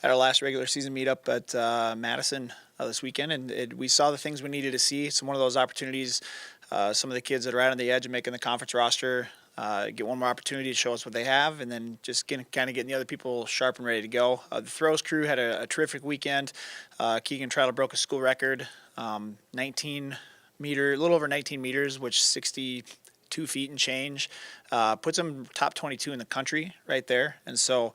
had our last regular season meetup at Madison this weekend, and we saw the things we needed to see. It's one of those opportunities. Some of the kids that are right on the edge of making the conference roster get one more opportunity to show us what they have, and then just kind of getting the other people sharp and ready to go. The throws crew had a terrific weekend. Keegan Trotter broke a school record, 19 meter, a little over 19 meters, which 62 feet and change, puts him top 22 in the country right there. And so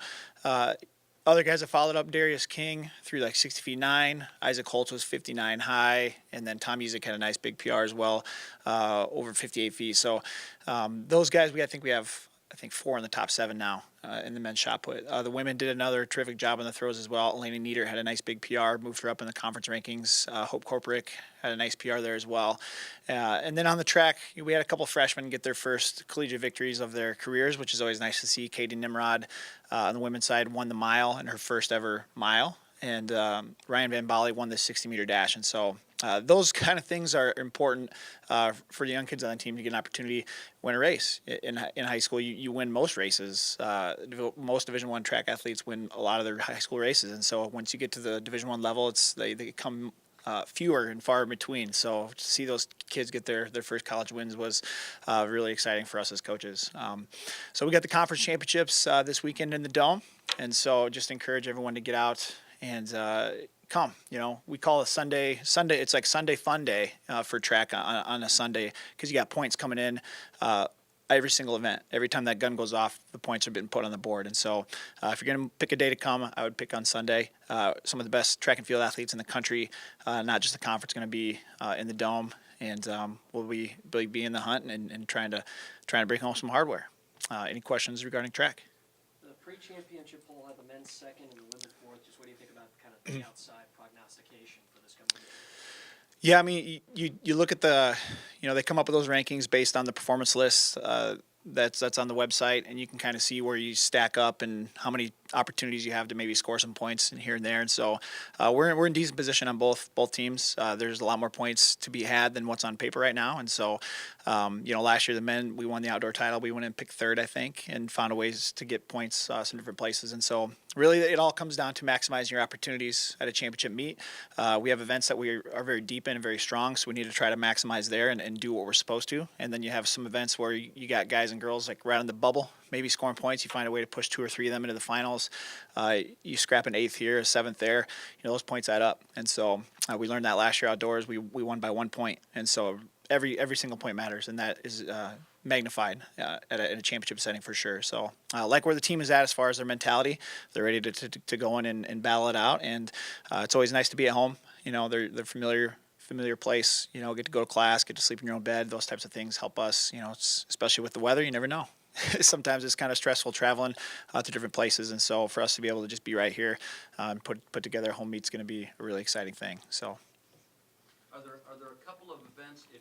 other guys that followed up, Darius King threw like 60 feet 9. Isaac Holtz was 59 high. And then Tom Music had a nice big PR as well, over 58 feet. So those guys, I think we have 4 in the top 7 now in the men's shot put. The women did another terrific job on the throws as well. Elena Nieder had a nice big PR, moved her up in the conference rankings. Hope Korprick had a nice PR there as well. And then on the track, we had a couple freshmen get their first collegiate victories of their careers, which is always nice to see. Katie Nimrod on the women's side won the mile in her first ever mile. And Ryan Van Bali won the 60-meter dash. And so those kind of things are important for the young kids on the team to get an opportunity to win a race. In high school, you win most races. Most Division I track athletes win a lot of their high school races. And so once you get to the Division I level, they come fewer and far in between. So to see those kids get their first college wins was really exciting for us as coaches. So we got the conference championships this weekend in the Dome. And so just encourage everyone to get out and come. We call it Sunday. It's like Sunday fun day for track on a Sunday, because you got points coming in every single event. Every time that gun goes off, the points are being put on the board. And so if you're going to pick a day to come, I would pick on Sunday. Some of the best track and field athletes in the country, not just the conference, going to be in the Dome, and we'll be in the hunt and trying to bring home some hardware. Any questions regarding track? The pre-championship poll had the men's second and the women fourth. Just what do you think about kind of the outside prognostication for this coming year? Yeah, I mean, you look at they come up with those rankings based on the performance lists that's on the website, and you can kind of see where you stack up and how many opportunities you have to maybe score some points here and there. And so we're in decent position on both teams. There's a lot more points to be had than what's on paper right now. And so last year the men, we won the outdoor title. We went and picked third, I think, and found ways to get points some different places. And so really it all comes down to maximizing your opportunities at a championship meet. We have events that we are very deep in and very strong, so we need to try to maximize there and do what we're supposed to. And then you have some events where you got guys and girls like right on the bubble, maybe scoring points. You find a way to push 2 or 3 of them into the finals. You scrap an 8th here, a 7th there. Those points add up. And so we learned that last year outdoors. We won by 1 point. And so every single point matters, and that is magnified at a championship setting for sure. So like where the team is at as far as their mentality, they're ready to go in and battle it out. And it's always nice to be at home. They're familiar place. Get to go to class, get to sleep in your own bed. Those types of things help us. Especially with the weather, you never know. Sometimes it's kind of stressful traveling to different places, and so for us to be able to just be right here and put together a home meet's going to be a really exciting thing. So, are there a couple of events, if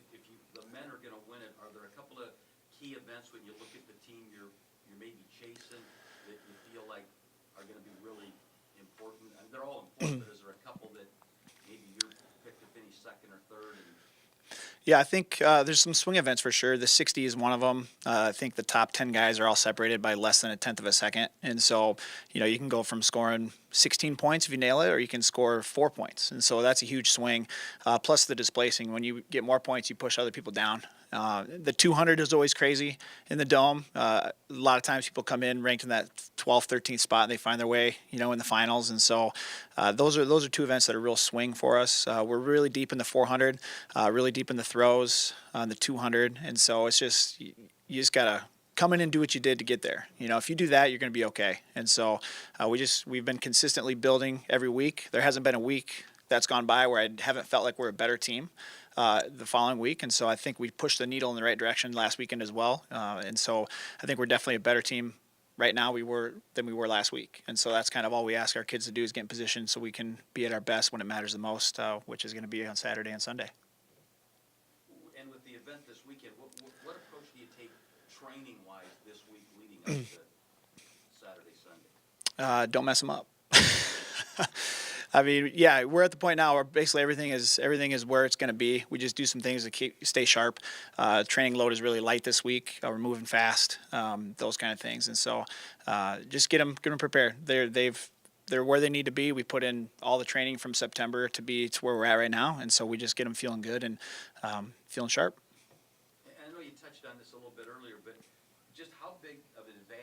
the men are going to win it, are there a couple of key events when you look at the team you're maybe chasing that you feel like are going to be really important? I mean, they're all important, but is there a couple that maybe you're picked to finish second or third? yeah, I think there's some swing events for sure. The 60 is one of them. I think the top 10 guys are all separated by less than a tenth of a second. And so, you can go from scoring 16 points if you nail it, or you can score 4 points. And so that's a huge swing. Plus the displacing. When you get more points, you push other people down. The 200 is always crazy in the Dome. A lot of times people come in ranked in that 12th, 13th spot, and they find their way, in the finals. And so those are 2 events that are real swing for us. We're really deep in the 400, really deep in the throws on the 200. And so it's just, you just got to come in and do what you did to get there. If you do that, you're going to be okay. And so we've been consistently building every week. There hasn't been a week that's gone by where I haven't felt like we're a better team the following week. And so I think we pushed the needle in the right direction last weekend as well. And so I think we're definitely a better team right now than we were last week. And so that's kind of all we ask our kids to do, is get in position so we can be at our best when it matters the most, which is going to be on Saturday and Sunday. And with the event this weekend, what approach do you take training-wise this week leading up to Saturday, Sunday? Don't mess them up. I mean, yeah, we're at the point now where basically everything is where it's going to be. We just do some things to stay sharp. Training load is really light this week. We're moving fast, those kind of things, and so just get them prepared. They've they're where they need to be. We put in all the training from September to be to where we're at right now, and so we just get them feeling good and feeling sharp. And I know you touched on this a little bit earlier, but just how big of an advantage